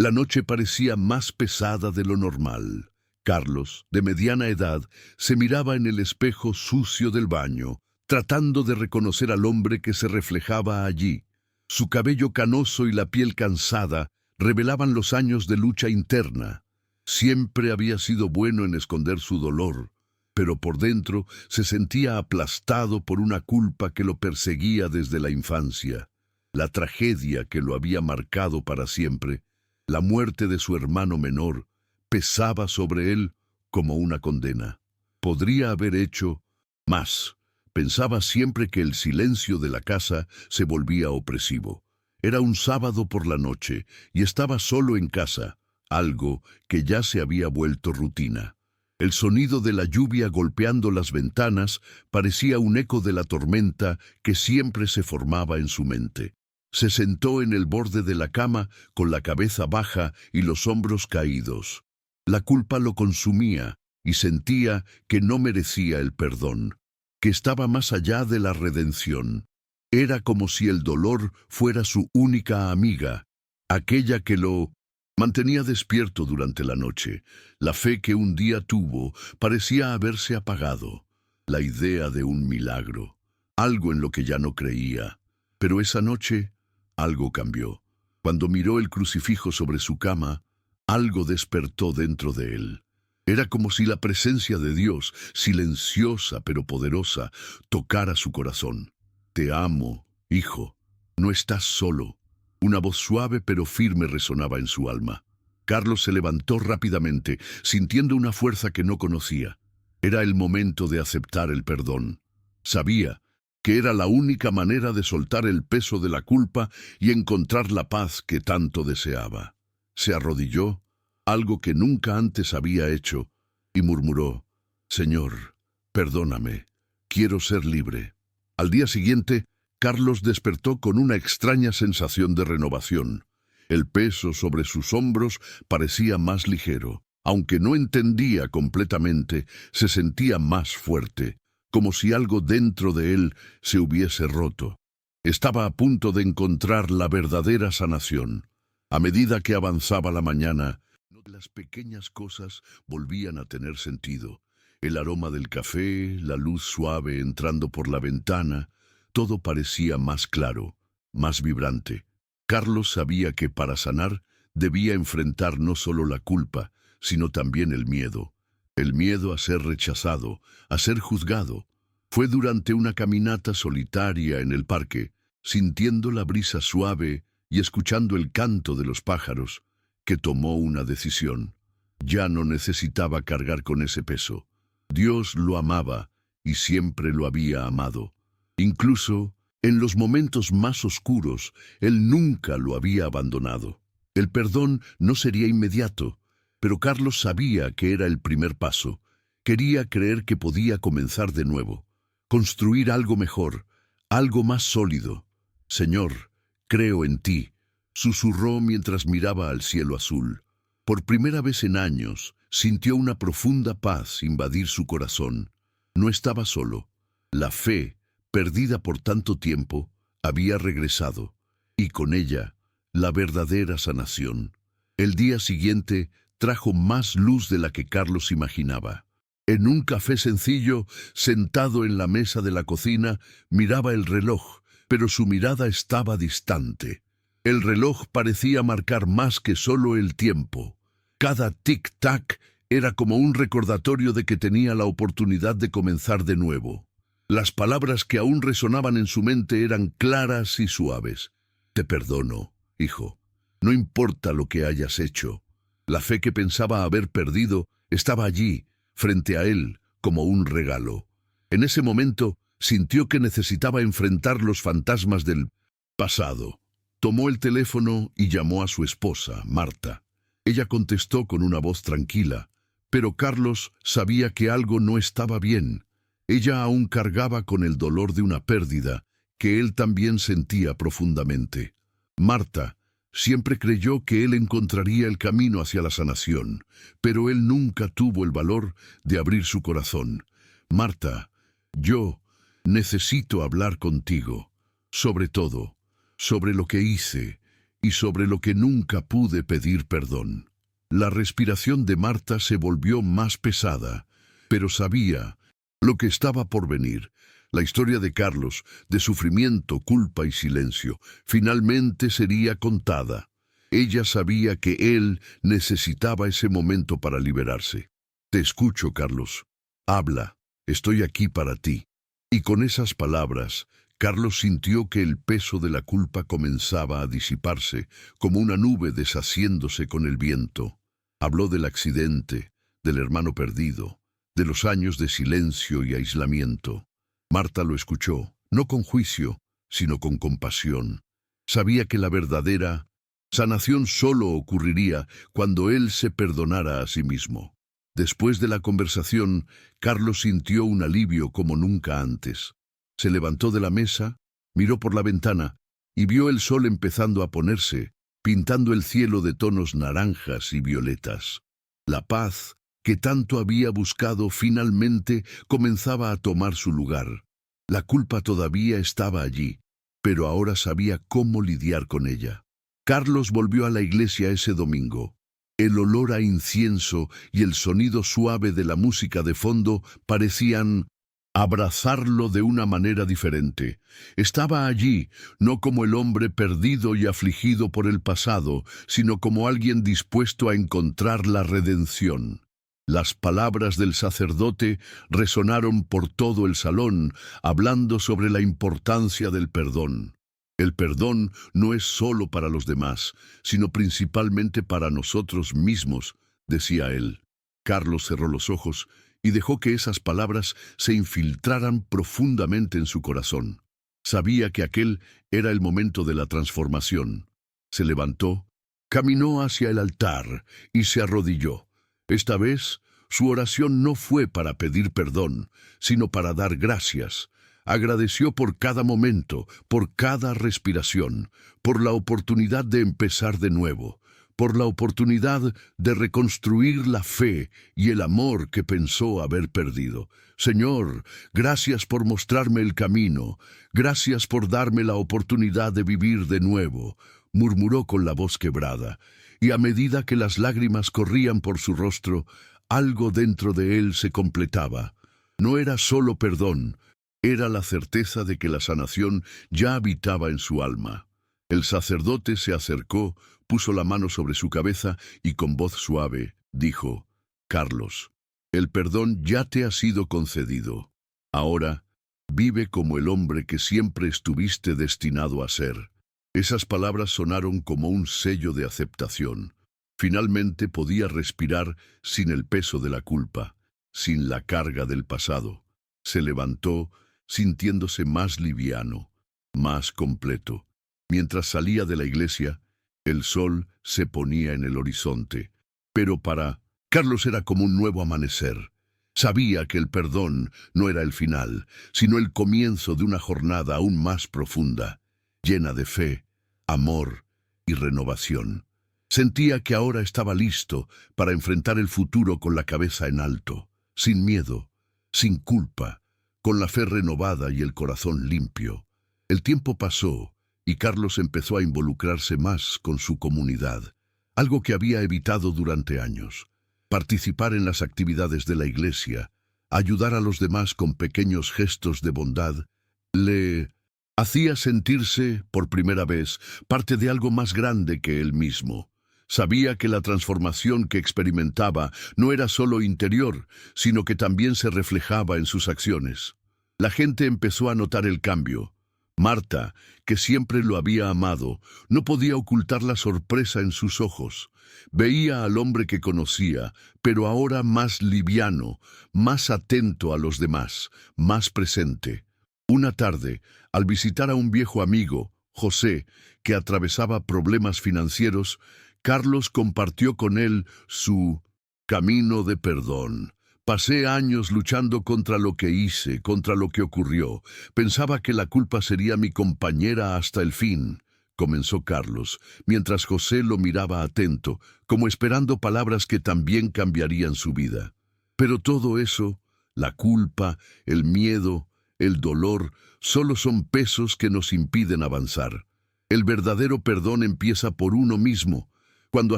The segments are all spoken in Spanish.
La noche parecía más pesada de lo normal. Carlos, de mediana edad, se miraba en el espejo sucio del baño, tratando de reconocer al hombre que se reflejaba allí. Su cabello canoso y la piel cansada revelaban los años de lucha interna. Siempre había sido bueno en esconder su dolor, pero por dentro se sentía aplastado por una culpa que lo perseguía desde la infancia. La tragedia que lo había marcado para siempre, la muerte de su hermano menor, pesaba sobre él como una condena. Podría haber hecho más. Pensaba siempre que el silencio de la casa se volvía opresivo. Era un sábado por la noche y estaba solo en casa, algo que ya se había vuelto rutina. El sonido de la lluvia golpeando las ventanas parecía un eco de la tormenta que siempre se formaba en su mente. Se sentó en el borde de la cama con la cabeza baja y los hombros caídos. La culpa lo consumía y sentía que no merecía el perdón, que estaba más allá de la redención. Era como si el dolor fuera su única amiga, aquella que lo mantenía despierto durante la noche. La fe que un día tuvo parecía haberse apagado. La idea de un milagro, algo en lo que ya no creía. Pero esa noche algo cambió. Cuando miró el crucifijo sobre su cama, algo despertó dentro de él. Era como si la presencia de Dios, silenciosa pero poderosa, tocara su corazón. Te amo, hijo. No estás solo. Una voz suave pero firme resonaba en su alma. Carlos se levantó rápidamente, sintiendo una fuerza que no conocía. Era el momento de aceptar el perdón. Sabía que era la única manera de soltar el peso de la culpa y encontrar la paz que tanto deseaba. Se arrodilló, algo que nunca antes había hecho, y murmuró: «Señor, perdóname, quiero ser libre». Al día siguiente, Carlos despertó con una extraña sensación de renovación. El peso sobre sus hombros parecía más ligero. Aunque no entendía completamente, se sentía más fuerte, como si algo dentro de él se hubiese roto. Estaba a punto de encontrar la verdadera sanación. A medida que avanzaba la mañana, las pequeñas cosas volvían a tener sentido. El aroma del café, la luz suave entrando por la ventana, todo parecía más claro, más vibrante. Carlos sabía que para sanar debía enfrentar no solo la culpa, sino también el miedo. El miedo a ser rechazado, a ser juzgado. Fue durante una caminata solitaria en el parque, sintiendo la brisa suave y escuchando el canto de los pájaros, que tomó una decisión. Ya no necesitaba cargar con ese peso. Dios lo amaba y siempre lo había amado. Incluso en los momentos más oscuros, Él nunca lo había abandonado. El perdón no sería inmediato, pero Carlos sabía que era el primer paso. Quería creer que podía comenzar de nuevo, construir algo mejor, algo más sólido. «Señor, creo en ti», susurró mientras miraba al cielo azul. Por primera vez en años, sintió una profunda paz invadir su corazón. No estaba solo. La fe, perdida por tanto tiempo, había regresado, y con ella, la verdadera sanación. El día siguiente trajo más luz de la que Carlos imaginaba. En un café sencillo, sentado en la mesa de la cocina, miraba el reloj, pero su mirada estaba distante. El reloj parecía marcar más que solo el tiempo. Cada tic-tac era como un recordatorio de que tenía la oportunidad de comenzar de nuevo. Las palabras que aún resonaban en su mente eran claras y suaves. «Te perdono, hijo. No importa lo que hayas hecho». La fe que pensaba haber perdido estaba allí, frente a él, como un regalo. En ese momento, sintió que necesitaba enfrentar los fantasmas del pasado. Tomó el teléfono y llamó a su esposa, Marta. Ella contestó con una voz tranquila, pero Carlos sabía que algo no estaba bien. Ella aún cargaba con el dolor de una pérdida que él también sentía profundamente. Marta siempre creyó que él encontraría el camino hacia la sanación, pero él nunca tuvo el valor de abrir su corazón. «Marta, yo necesito hablar contigo, sobre todo, sobre lo que hice. y sobre lo que nunca pude pedir perdón. La respiración de Marta se volvió más pesada, pero sabía lo que estaba por venir. La historia de Carlos, de sufrimiento, culpa y silencio, finalmente sería contada. Ella sabía que él necesitaba ese momento para liberarse. Te escucho, Carlos. Habla, estoy aquí para ti. Y con esas palabras, Carlos sintió que el peso de la culpa comenzaba a disiparse, como una nube deshaciéndose con el viento. Habló del accidente, del hermano perdido, de los años de silencio y aislamiento. Marta lo escuchó, no con juicio, sino con compasión. Sabía que la verdadera sanación solo ocurriría cuando él se perdonara a sí mismo. Después de la conversación, Carlos sintió un alivio como nunca antes. Se levantó de la mesa, miró por la ventana y vio el sol empezando a ponerse, pintando el cielo de tonos naranjas y violetas. La paz, que tanto había buscado, finalmente comenzaba a tomar su lugar. La culpa todavía estaba allí, pero ahora sabía cómo lidiar con ella. Carlos volvió a la iglesia ese domingo. El olor a incienso y el sonido suave de la música de fondo parecían abrazarlo de una manera diferente. Estaba allí, no como el hombre perdido y afligido por el pasado, sino como alguien dispuesto a encontrar la redención. Las palabras del sacerdote resonaron por todo el salón, hablando sobre la importancia del perdón. El perdón no es solo para los demás, sino principalmente para nosotros mismos, decía él. Carlos cerró los ojos y dejó que esas palabras se infiltraran profundamente en su corazón. Sabía que aquel era el momento de la transformación. Se levantó, caminó hacia el altar y se arrodilló. Esta vez, su oración no fue para pedir perdón, sino para dar gracias. Agradeció por cada momento, por cada respiración, por la oportunidad de empezar de nuevo, por la oportunidad de reconstruir la fe y el amor que pensó haber perdido. Señor, gracias por mostrarme el camino, gracias por darme la oportunidad de vivir de nuevo, murmuró con la voz quebrada, y a medida que las lágrimas corrían por su rostro, algo dentro de él se completaba. No era solo perdón, era la certeza de que la sanación ya habitaba en su alma. El sacerdote se acercó, puso la mano sobre su cabeza y con voz suave dijo: Carlos, el perdón ya te ha sido concedido. Ahora, vive como el hombre que siempre estuviste destinado a ser. Esas palabras sonaron como un sello de aceptación. Finalmente podía respirar sin el peso de la culpa, sin la carga del pasado. Se levantó, sintiéndose más liviano, más completo. Mientras salía de la iglesia, el sol se ponía en el horizonte. Pero para Carlos era como un nuevo amanecer. Sabía que el perdón no era el final, sino el comienzo de una jornada aún más profunda, llena de fe, amor y renovación. Sentía que ahora estaba listo para enfrentar el futuro con la cabeza en alto, sin miedo, sin culpa, con la fe renovada y el corazón limpio. El tiempo pasó y Carlos empezó a involucrarse más con su comunidad, algo que había evitado durante años. Participar en las actividades de la iglesia, ayudar a los demás con pequeños gestos de bondad, le hacía sentirse, por primera vez, parte de algo más grande que él mismo. Sabía que la transformación que experimentaba no era solo interior, sino que también se reflejaba en sus acciones. La gente empezó a notar el cambio. Marta, que siempre lo había amado, no podía ocultar la sorpresa en sus ojos. Veía al hombre que conocía, pero ahora más liviano, más atento a los demás, más presente. Una tarde, al visitar a un viejo amigo, José, que atravesaba problemas financieros, Carlos compartió con él su camino de perdón. Pasé años luchando contra lo que hice, contra lo que ocurrió. Pensaba que la culpa sería mi compañera hasta el fin, comenzó Carlos, mientras José lo miraba atento, como esperando palabras que también cambiarían su vida. Pero todo eso, la culpa, el miedo, el dolor, solo son pesos que nos impiden avanzar. El verdadero perdón empieza por uno mismo, cuando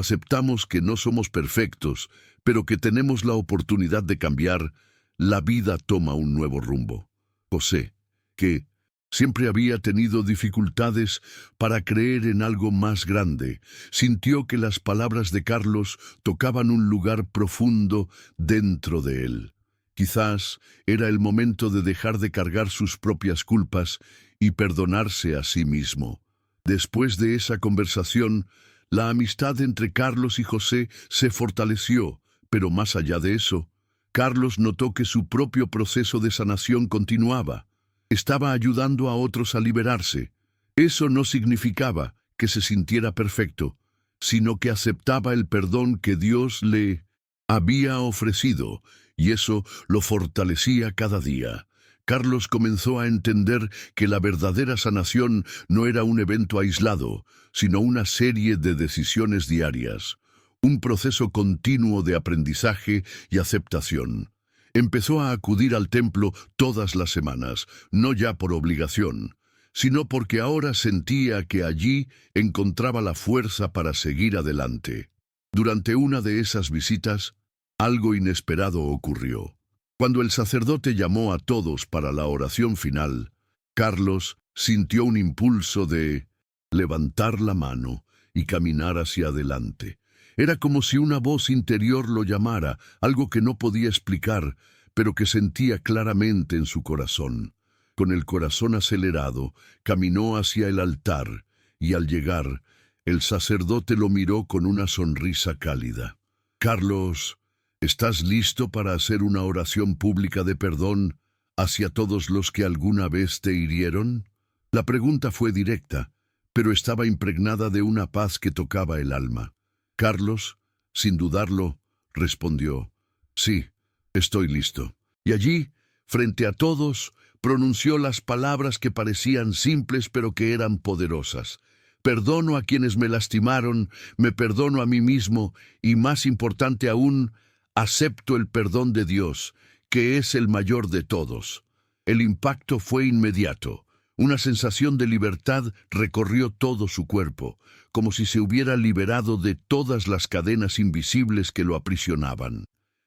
aceptamos que no somos perfectos, pero que tenemos la oportunidad de cambiar. La vida toma un nuevo rumbo. José, que siempre había tenido dificultades para creer en algo más grande, sintió que las palabras de Carlos tocaban un lugar profundo dentro de él. Quizás era el momento de dejar de cargar sus propias culpas y perdonarse a sí mismo. Después de esa conversación, la amistad entre Carlos y José se fortaleció, pero más allá de eso, Carlos notó que su propio proceso de sanación continuaba. Estaba ayudando a otros a liberarse. Eso no significaba que se sintiera perfecto, sino que aceptaba el perdón que Dios le había ofrecido, y eso lo fortalecía cada día. Carlos comenzó a entender que la verdadera sanación no era un evento aislado, sino una serie de decisiones diarias, un proceso continuo de aprendizaje y aceptación. Empezó a acudir al templo todas las semanas, no ya por obligación, sino porque ahora sentía que allí encontraba la fuerza para seguir adelante. Durante una de esas visitas, algo inesperado ocurrió. Cuando el sacerdote llamó a todos para la oración final, Carlos sintió un impulso de levantar la mano y caminar hacia adelante. Era como si una voz interior lo llamara, algo que no podía explicar, pero que sentía claramente en su corazón. Con el corazón acelerado, caminó hacia el altar, y al llegar, el sacerdote lo miró con una sonrisa cálida. «Carlos, ¿estás listo para hacer una oración pública de perdón hacia todos los que alguna vez te hirieron?» La pregunta fue directa, pero estaba impregnada de una paz que tocaba el alma. Carlos, sin dudarlo, respondió: «Sí, estoy listo». Y allí, frente a todos, pronunció las palabras que parecían simples pero que eran poderosas. «Perdono a quienes me lastimaron, me perdono a mí mismo y, más importante aún, acepto el perdón de Dios, que es el mayor de todos». El impacto fue inmediato. Una sensación de libertad recorrió todo su cuerpo, como si se hubiera liberado de todas las cadenas invisibles que lo aprisionaban.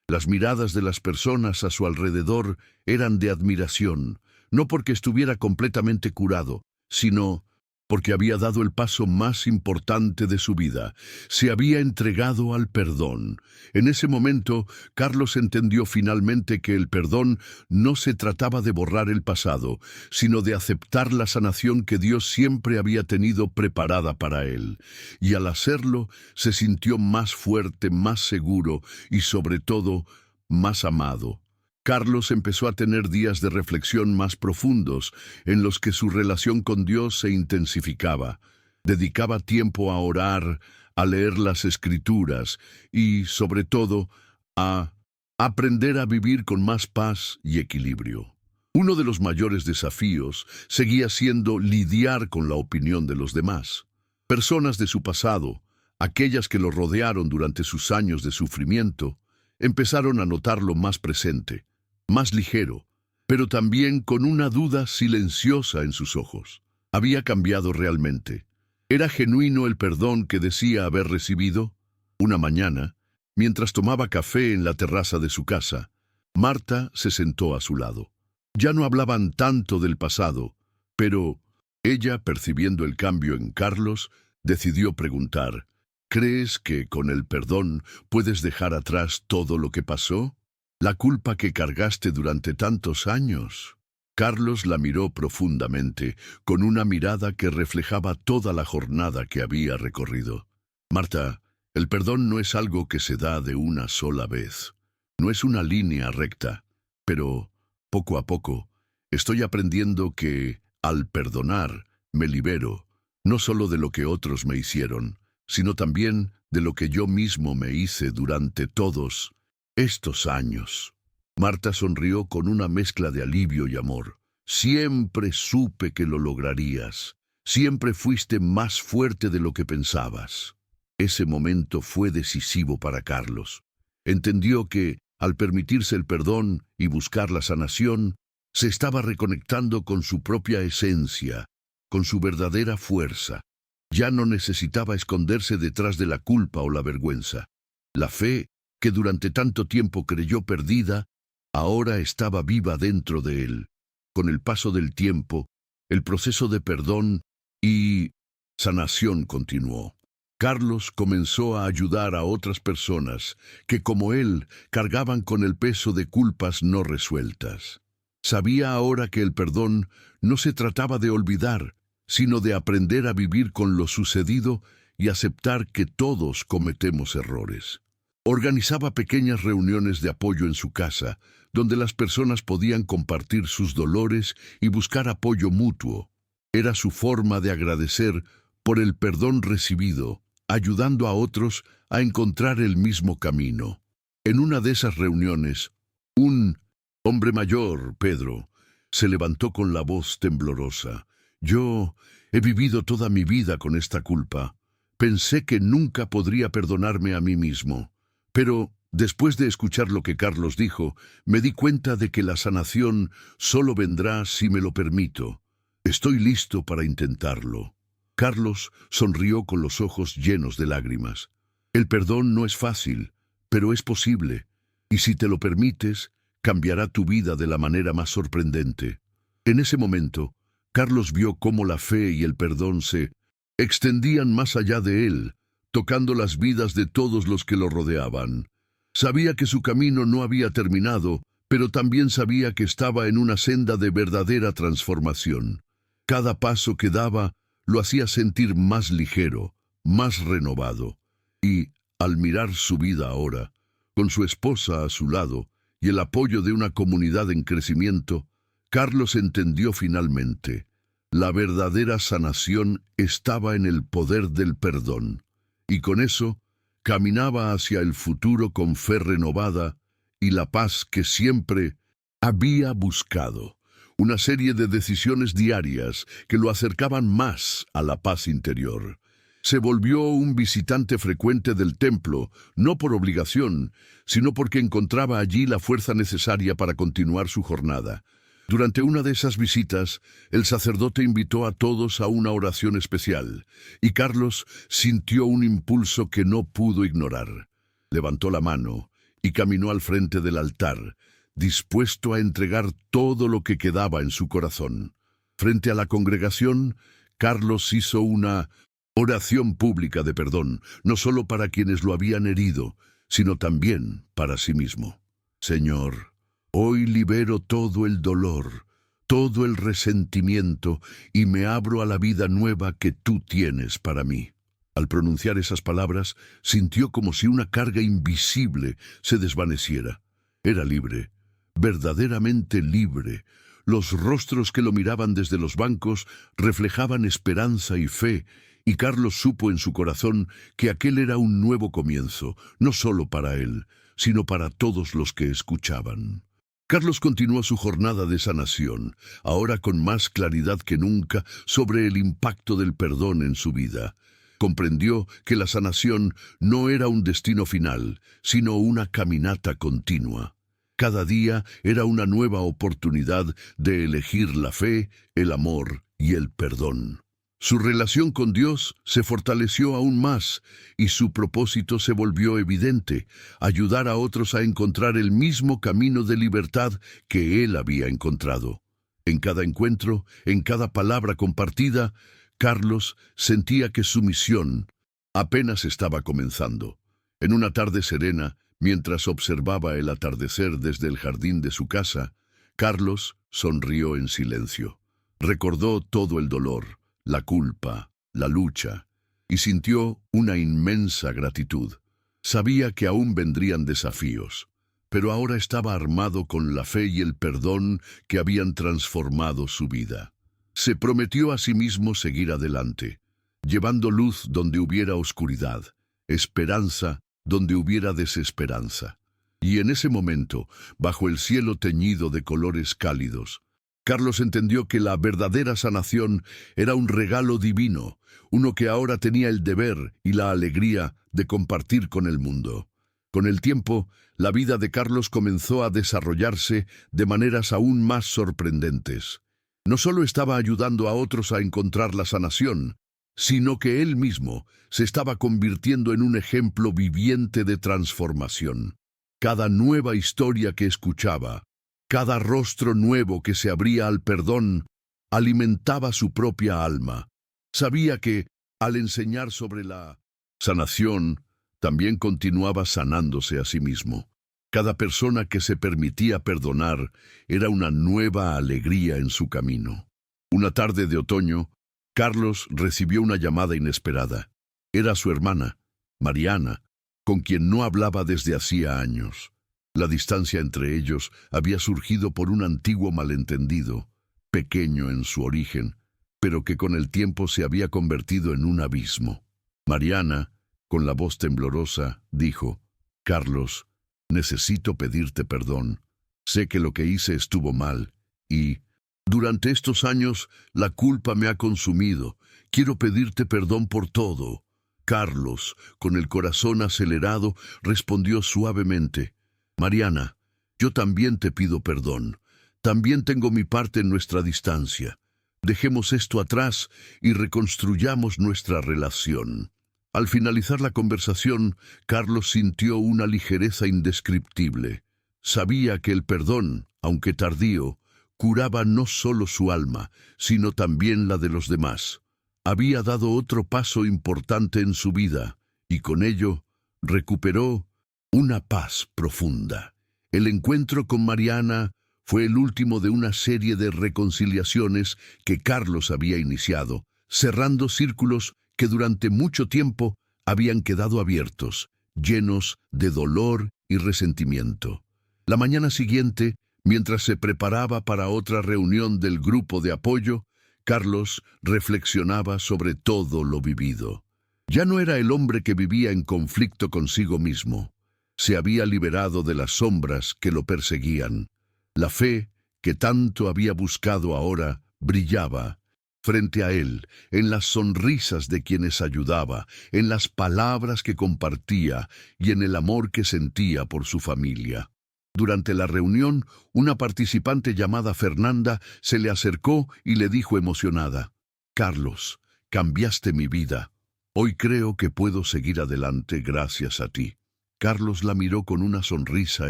Las miradas de las personas a su alrededor eran de admiración, no porque estuviera completamente curado, sino porque había dado el paso más importante de su vida. Se había entregado al perdón. En ese momento, Carlos entendió finalmente que el perdón no se trataba de borrar el pasado, sino de aceptar la sanación que Dios siempre había tenido preparada para él. Y al hacerlo, se sintió más fuerte, más seguro y, sobre todo, más amado. Carlos empezó a tener días de reflexión más profundos, en los que su relación con Dios se intensificaba. Dedicaba tiempo a orar, a leer las Escrituras y, sobre todo, a aprender a vivir con más paz y equilibrio. Uno de los mayores desafíos seguía siendo lidiar con la opinión de los demás. Personas de su pasado, aquellas que lo rodearon durante sus años de sufrimiento, empezaron a notarlo más presente, más ligero, pero también con una duda silenciosa en sus ojos. ¿Había cambiado realmente? ¿Era genuino el perdón que decía haber recibido? Una mañana, mientras tomaba café en la terraza de su casa, Marta se sentó a su lado. Ya no hablaban tanto del pasado, pero ella, percibiendo el cambio en Carlos, decidió preguntar: «¿Crees que con el perdón puedes dejar atrás todo lo que pasó? ¿La culpa que cargaste durante tantos años?» Carlos la miró profundamente, con una mirada que reflejaba toda la jornada que había recorrido. «Marta, el perdón no es algo que se da de una sola vez. No es una línea recta, pero poco a poco estoy aprendiendo que, al perdonar, me libero, no solo de lo que otros me hicieron, sino también de lo que yo mismo me hice durante todos estos años». Marta sonrió con una mezcla de alivio y amor. «Siempre supe que lo lograrías. Siempre fuiste más fuerte de lo que pensabas». Ese momento fue decisivo para Carlos. Entendió que, al permitirse el perdón y buscar la sanación, se estaba reconectando con su propia esencia, con su verdadera fuerza. Ya no necesitaba esconderse detrás de la culpa o la vergüenza. La fe, que durante tanto tiempo creyó perdida, ahora estaba viva dentro de él. Con el paso del tiempo, el proceso de perdón y sanación continuó. Carlos comenzó a ayudar a otras personas que, como él, cargaban con el peso de culpas no resueltas. Sabía ahora que el perdón no se trataba de olvidar, sino de aprender a vivir con lo sucedido y aceptar que todos cometemos errores. Organizaba pequeñas reuniones de apoyo en su casa, donde las personas podían compartir sus dolores y buscar apoyo mutuo. Era su forma de agradecer por el perdón recibido, ayudando a otros a encontrar el mismo camino. En una de esas reuniones, un hombre mayor, Pedro, se levantó con la voz temblorosa. Yo he vivido toda mi vida con esta culpa. Pensé que nunca podría perdonarme a mí mismo. Pero, después de escuchar lo que Carlos dijo, me di cuenta de que la sanación solo vendrá si me lo permito. Estoy listo para intentarlo. Carlos sonrió con los ojos llenos de lágrimas. El perdón no es fácil, pero es posible, y si te lo permites, cambiará tu vida de la manera más sorprendente. En ese momento, Carlos vio cómo la fe y el perdón se extendían más allá de él, tocando las vidas de todos los que lo rodeaban. Sabía que su camino no había terminado, pero también sabía que estaba en una senda de verdadera transformación. Cada paso que daba lo hacía sentir más ligero, más renovado. Y, al mirar su vida ahora, con su esposa a su lado y el apoyo de una comunidad en crecimiento, Carlos entendió finalmente: la verdadera sanación estaba en el poder del perdón. Y con eso, caminaba hacia el futuro con fe renovada y la paz que siempre había buscado. Una serie de decisiones diarias que lo acercaban más a la paz interior. Se volvió un visitante frecuente del templo, no por obligación, sino porque encontraba allí la fuerza necesaria para continuar su jornada. Durante una de esas visitas, el sacerdote invitó a todos a una oración especial, y Carlos sintió un impulso que no pudo ignorar. Levantó la mano y caminó al frente del altar, dispuesto a entregar todo lo que quedaba en su corazón. Frente a la congregación, Carlos hizo una oración pública de perdón, no solo para quienes lo habían herido, sino también para sí mismo. Señor, hoy libero todo el dolor, todo el resentimiento y me abro a la vida nueva que tú tienes para mí. Al pronunciar esas palabras, sintió como si una carga invisible se desvaneciera. Era libre, verdaderamente libre. Los rostros que lo miraban desde los bancos reflejaban esperanza y fe, y Carlos supo en su corazón que aquel era un nuevo comienzo, no solo para él, sino para todos los que escuchaban. Carlos continuó su jornada de sanación, ahora con más claridad que nunca sobre el impacto del perdón en su vida. Comprendió que la sanación no era un destino final, sino una caminata continua. Cada día era una nueva oportunidad de elegir la fe, el amor y el perdón. Su relación con Dios se fortaleció aún más y su propósito se volvió evidente: ayudar a otros a encontrar el mismo camino de libertad que él había encontrado. En cada encuentro, en cada palabra compartida, Carlos sentía que su misión apenas estaba comenzando. En una tarde serena, mientras observaba el atardecer desde el jardín de su casa, Carlos sonrió en silencio. Recordó todo el dolor, la culpa, la lucha, y sintió una inmensa gratitud. Sabía que aún vendrían desafíos, pero ahora estaba armado con la fe y el perdón que habían transformado su vida. Se prometió a sí mismo seguir adelante, llevando luz donde hubiera oscuridad, esperanza donde hubiera desesperanza. Y en ese momento, bajo el cielo teñido de colores cálidos, Carlos entendió que la verdadera sanación era un regalo divino, uno que ahora tenía el deber y la alegría de compartir con el mundo. Con el tiempo, la vida de Carlos comenzó a desarrollarse de maneras aún más sorprendentes. No solo estaba ayudando a otros a encontrar la sanación, sino que él mismo se estaba convirtiendo en un ejemplo viviente de transformación. Cada nueva historia que escuchaba, cada rostro nuevo que se abría al perdón, alimentaba su propia alma. Sabía que, al enseñar sobre la sanación, también continuaba sanándose a sí mismo. Cada persona que se permitía perdonar era una nueva alegría en su camino. Una tarde de otoño, Carlos recibió una llamada inesperada. Era su hermana, Mariana, con quien no hablaba desde hacía años. La distancia entre ellos había surgido por un antiguo malentendido, pequeño en su origen, pero que con el tiempo se había convertido en un abismo. Mariana, con la voz temblorosa, dijo: «Carlos, necesito pedirte perdón. Sé que lo que hice estuvo mal y, durante estos años, la culpa me ha consumido. Quiero pedirte perdón por todo». Carlos, con el corazón acelerado, respondió suavemente: «Mariana, yo también te pido perdón. También tengo mi parte en nuestra distancia. Dejemos esto atrás y reconstruyamos nuestra relación». Al finalizar la conversación, Carlos sintió una ligereza indescriptible. Sabía que el perdón, aunque tardío, curaba no solo su alma, sino también la de los demás. Había dado otro paso importante en su vida, y con ello recuperó una paz profunda. El encuentro con Mariana fue el último de una serie de reconciliaciones que Carlos había iniciado, cerrando círculos que durante mucho tiempo habían quedado abiertos, llenos de dolor y resentimiento. La mañana siguiente, mientras se preparaba para otra reunión del grupo de apoyo, Carlos reflexionaba sobre todo lo vivido. Ya no era el hombre que vivía en conflicto consigo mismo. Se había liberado de las sombras que lo perseguían. La fe, que tanto había buscado ahora, brillaba frente a él, en las sonrisas de quienes ayudaba, en las palabras que compartía y en el amor que sentía por su familia. Durante la reunión, una participante llamada Fernanda se le acercó y le dijo emocionada: «Carlos, cambiaste mi vida. Hoy creo que puedo seguir adelante gracias a ti». Carlos la miró con una sonrisa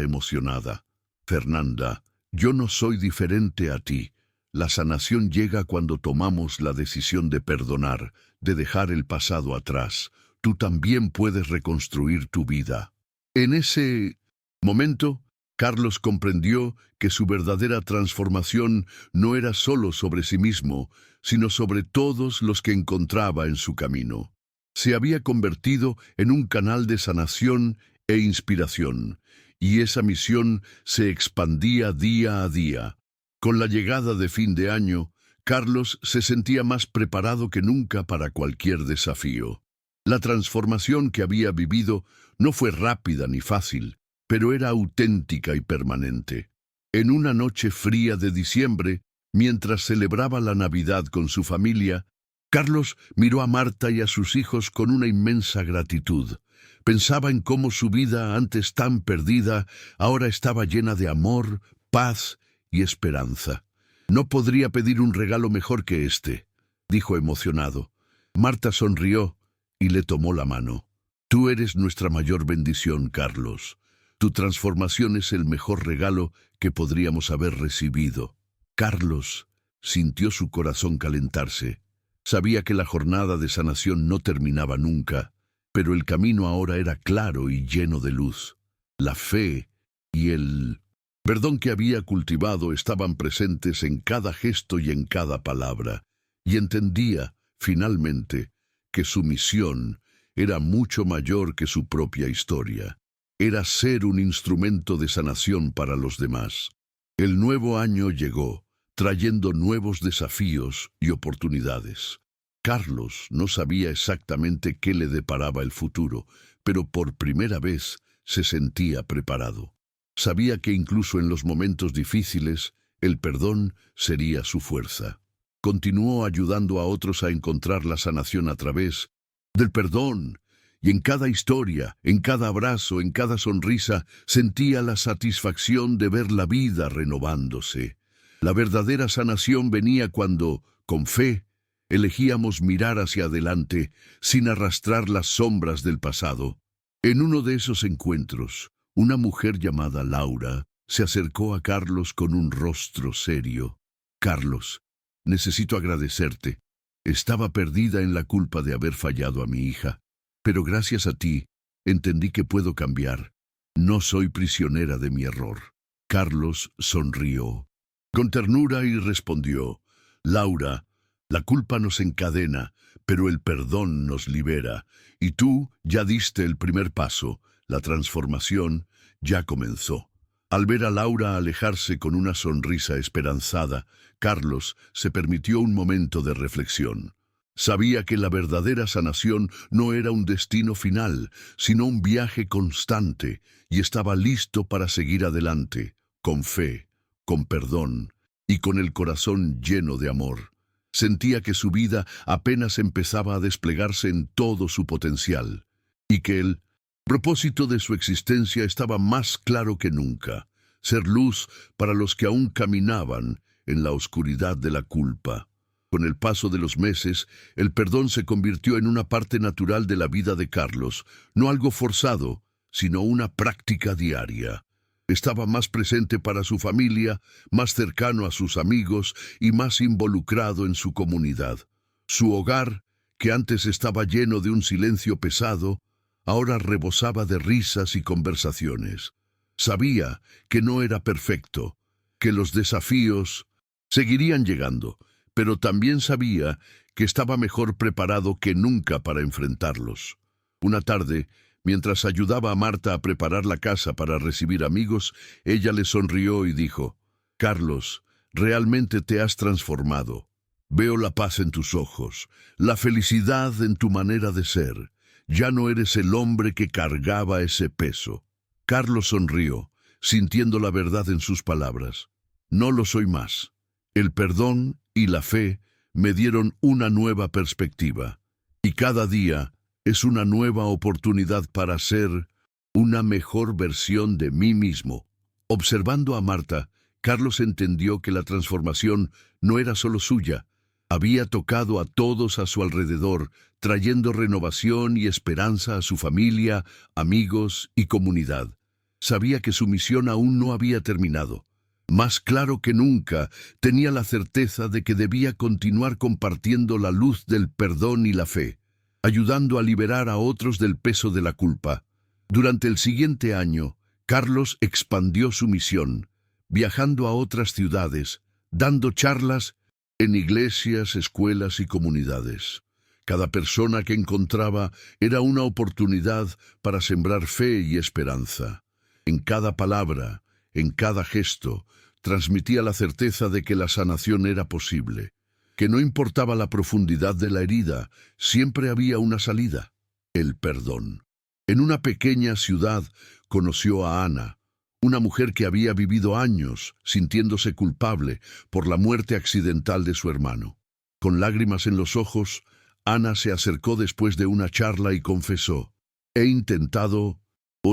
emocionada. «Fernanda, yo no soy diferente a ti. La sanación llega cuando tomamos la decisión de perdonar, de dejar el pasado atrás. Tú también puedes reconstruir tu vida». En ese momento, Carlos comprendió que su verdadera transformación no era solo sobre sí mismo, sino sobre todos los que encontraba en su camino. Se había convertido en un canal de sanación e inspiración, y esa misión se expandía día a día. Con la llegada de fin de año, Carlos se sentía más preparado que nunca para cualquier desafío. La transformación que había vivido no fue rápida ni fácil, pero era auténtica y permanente. En una noche fría de diciembre, mientras celebraba la Navidad con su familia, Carlos miró a Marta y a sus hijos con una inmensa gratitud. Pensaba en cómo su vida, antes tan perdida, ahora estaba llena de amor, paz y esperanza. «No podría pedir un regalo mejor que este», dijo emocionado. Marta sonrió y le tomó la mano. «Tú eres nuestra mayor bendición, Carlos. Tu transformación es el mejor regalo que podríamos haber recibido». Carlos sintió su corazón calentarse. Sabía que la jornada de sanación no terminaba nunca, pero el camino ahora era claro y lleno de luz. La fe y el perdón que había cultivado estaban presentes en cada gesto y en cada palabra, y entendía, finalmente, que su misión era mucho mayor que su propia historia. Era ser un instrumento de sanación para los demás. El nuevo año llegó, trayendo nuevos desafíos y oportunidades. Carlos no sabía exactamente qué le deparaba el futuro, pero por primera vez se sentía preparado. Sabía que incluso en los momentos difíciles, el perdón sería su fuerza. Continuó ayudando a otros a encontrar la sanación a través del perdón, y en cada historia, en cada abrazo, en cada sonrisa, sentía la satisfacción de ver la vida renovándose. La verdadera sanación venía cuando, con fe, Elegíamos mirar hacia adelante sin arrastrar las sombras del pasado. En uno de esos encuentros, una mujer llamada Laura se acercó a Carlos con un rostro serio. Carlos, necesito agradecerte. Estaba perdida en la culpa de haber fallado a mi hija, pero gracias a ti entendí que puedo cambiar. No soy prisionera de mi error. Carlos sonrió con ternura y respondió: Laura, la culpa nos encadena, pero el perdón nos libera, y tú ya diste el primer paso. La transformación ya comenzó. Al ver a Laura alejarse con una sonrisa esperanzada, Carlos se permitió un momento de reflexión. Sabía que la verdadera sanación no era un destino final, sino un viaje constante, y estaba listo para seguir adelante, con fe, con perdón y con el corazón lleno de amor. Sentía que su vida apenas empezaba a desplegarse en todo su potencial, y que el propósito de su existencia estaba más claro que nunca: ser luz para los que aún caminaban en la oscuridad de la culpa. Con el paso de los meses, el perdón se convirtió en una parte natural de la vida de Carlos, no algo forzado, sino una práctica diaria. Estaba más presente para su familia, más cercano a sus amigos y más involucrado en su comunidad. Su hogar, que antes estaba lleno de un silencio pesado, ahora rebosaba de risas y conversaciones. Sabía que no era perfecto, que los desafíos seguirían llegando, pero también sabía que estaba mejor preparado que nunca para enfrentarlos. Una tarde, mientras ayudaba a Marta a preparar la casa para recibir amigos, ella le sonrió y dijo: Carlos, realmente te has transformado. Veo la paz en tus ojos, la felicidad en tu manera de ser. Ya no eres el hombre que cargaba ese peso. Carlos sonrió, sintiendo la verdad en sus palabras. No lo soy más. El perdón y la fe me dieron una nueva perspectiva, y cada día es una nueva oportunidad para ser una mejor versión de mí mismo. Observando a Marta, Carlos entendió que la transformación no era solo suya. Había tocado a todos a su alrededor, trayendo renovación y esperanza a su familia, amigos y comunidad. Sabía que su misión aún no había terminado. Más claro que nunca, tenía la certeza de que debía continuar compartiendo la luz del perdón y la fe, ayudando a liberar a otros del peso de la culpa. Durante el siguiente año, Carlos expandió su misión, viajando a otras ciudades, dando charlas en iglesias, escuelas y comunidades. Cada persona que encontraba era una oportunidad para sembrar fe y esperanza. En cada palabra, en cada gesto, transmitía la certeza de que la sanación era posible, que no importaba la profundidad de la herida, siempre había una salida: el perdón. En una pequeña ciudad conoció a Ana, una mujer que había vivido años sintiéndose culpable por la muerte accidental de su hermano. Con lágrimas en los ojos, Ana se acercó después de una charla y confesó: he intentado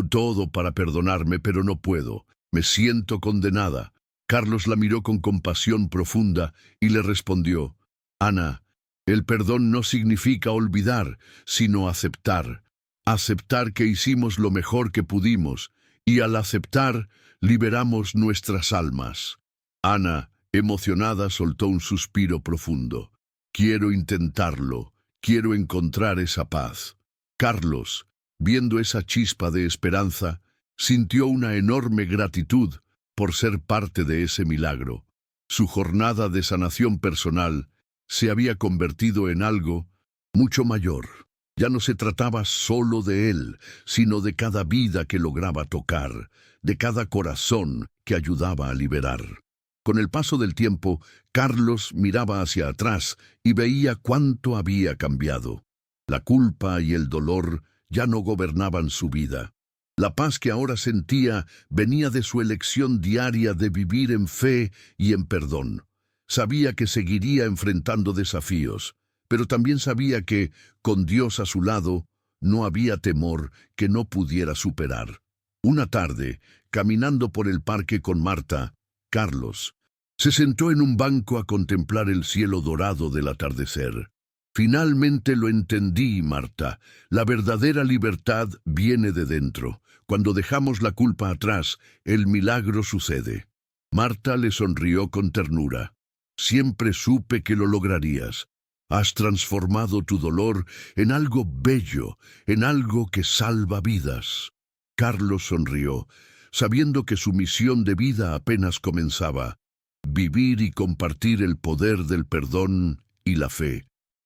todo para perdonarme, pero no puedo. Me siento condenada. Carlos la miró con compasión profunda y le respondió: Ana, el perdón no significa olvidar, sino aceptar. Aceptar que hicimos lo mejor que pudimos, y al aceptar, liberamos nuestras almas. Ana, emocionada, soltó un suspiro profundo. Quiero intentarlo, quiero encontrar esa paz. Carlos, viendo esa chispa de esperanza, sintió una enorme gratitud por ser parte de ese milagro. Su jornada de sanación personal se había convertido en algo mucho mayor. Ya no se trataba solo de él, sino de cada vida que lograba tocar, de cada corazón que ayudaba a liberar. Con el paso del tiempo, Carlos miraba hacia atrás y veía cuánto había cambiado. La culpa y el dolor ya no gobernaban su vida. La paz que ahora sentía venía de su elección diaria de vivir en fe y en perdón. Sabía que seguiría enfrentando desafíos, pero también sabía que, con Dios a su lado, no había temor que no pudiera superar. Una tarde, caminando por el parque con Marta, Carlos Se sentó en un banco a contemplar el cielo dorado del atardecer. Finalmente lo entendí, Marta. La verdadera libertad viene de dentro. Cuando dejamos la culpa atrás, el milagro sucede. Marta le sonrió con ternura. Siempre supe que lo lograrías. Has transformado tu dolor en algo bello, en algo que salva vidas. Carlos sonrió, sabiendo que su misión de vida apenas comenzaba: vivir y compartir el poder del perdón y la fe.